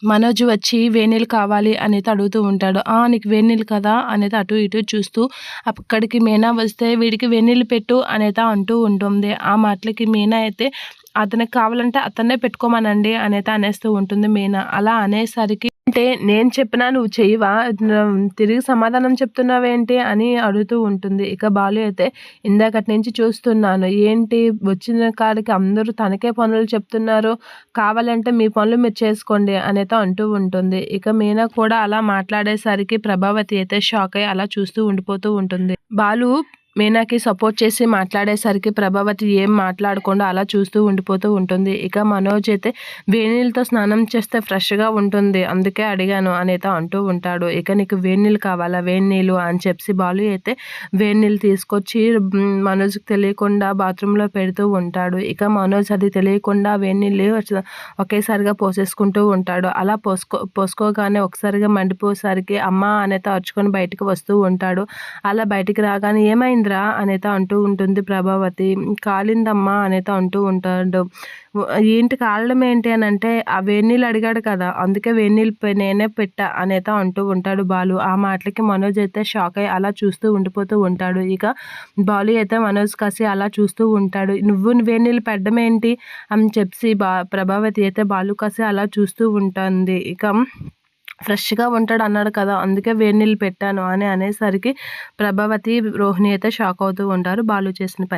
మనోజ్ వచ్చి వేడినీళ్ళు కావాలి అనేది అడుగుతూ ఉంటాడు. నీకు వేడినీళ్ళు కదా అనేది అటు ఇటు చూస్తూ అక్కడికి మీనా వస్తే వీడికి వేడినీళ్ళు పెట్టు అనేది అంటూ ఉంటుంది. ఆ మాటలకి మీనా అయితే అతనికి కావాలంటే అతన్నే పెట్టుకోమనండి అనేది అనేస్తూ ఉంటుంది మీనా. అలా అనేసరికి అంటే నేను చెప్పినా నువ్వు చెయ్యవా? తిరిగి సమాధానం చెప్తున్నావేంటి అని అడుగుతూ ఉంటుంది. ఇక బాలు అయితే ఇందాకటి నుంచి చూస్తున్నాను. ఏంటి వచ్చిన కాడికి అందరూ తనకే పనులు చెప్తున్నారు. కావాలంటే మీ పనులు మీరు చేసుకోండి అనేతో అంటూ ఉంటుంది. ఇక మీనా కూడా అలా మాట్లాడేసరికి ప్రభావతి అయితే షాక్ అయ్యి అలా చూస్తూ ఉండిపోతూ ఉంటుంది. బాలు మీనాకి సపోర్ట్ చేసి మాట్లాడేసరికి ప్రభావతి ఏం మాట్లాడకుండా అలా చూస్తూ ఉండిపోతూ ఉంటుంది. ఇక మనోజ్ అయితే వేడినీళ్ళతో స్నానం చేస్తే ఫ్రెష్‌గా ఉంటుంది. అందుకే అడిగాను అనేతో అంటూ ఉంటాడు. ఇక నీకు వేడినీళ్ళు కావాలా? వేడినీళ్ళు అని చెప్పి బాలు అయితే వేడినీళ్ళు తీసుకొచ్చి మనోజ్‌కి తెలియకుండా బాత్రూంలో పెడుతూ ఉంటాడు. ఇక మనోజ్ అది తెలియకుండా వేడినీళ్ళు ఒకేసారిగా పోసేసుకుంటూ ఉంటాడు. అలా పోసుకోగానే ఒకసారిగా మండిపోయేసరికి అమ్మ అనేతో అరుచుకొని బయటికి వస్తూ ఉంటాడు. అలా బయటికి రాగానే ఏమైందిరా అనేతో అంటూ ఉంటుంది ప్రభావతి. కాలిందమ్మా అనేతో అంటూ ఉంటాడు. ఏంటి కాలడం ఏంటి అని అంటే ఆ వేడినీళ్ళు అడిగాడు కదా, అందుకే వేడినీళ్ళు నేనే పెట్టా అనేతో అంటూ ఉంటాడు బాలు. ఆ మాటలకి మనోజ్ అయితే షాక్ అయ్యి అలా చూస్తూ ఉండిపోతూ ఉంటాడు. ఇక బాలు అయితే మనోజ్ కాసి అలా చూస్తూ ఉంటాడు. నువ్వు వేడినీళ్ళు పెట్టడం ఏంటి అని చెప్పి ప్రభావతి అయితే బాలు కాసి అలా చూస్తూ ఉంటుంది. ఇక ఫ్రెష్‌గా ఉంటాడు అన్నాడు కదా, అందుకే వేడినీళ్ళు పెట్టాను అని అనేసరికి ప్రభావతి, రోహిణి అయితే షాక్ అవుతూ ఉంటారు బాలు చేసిన పనికి.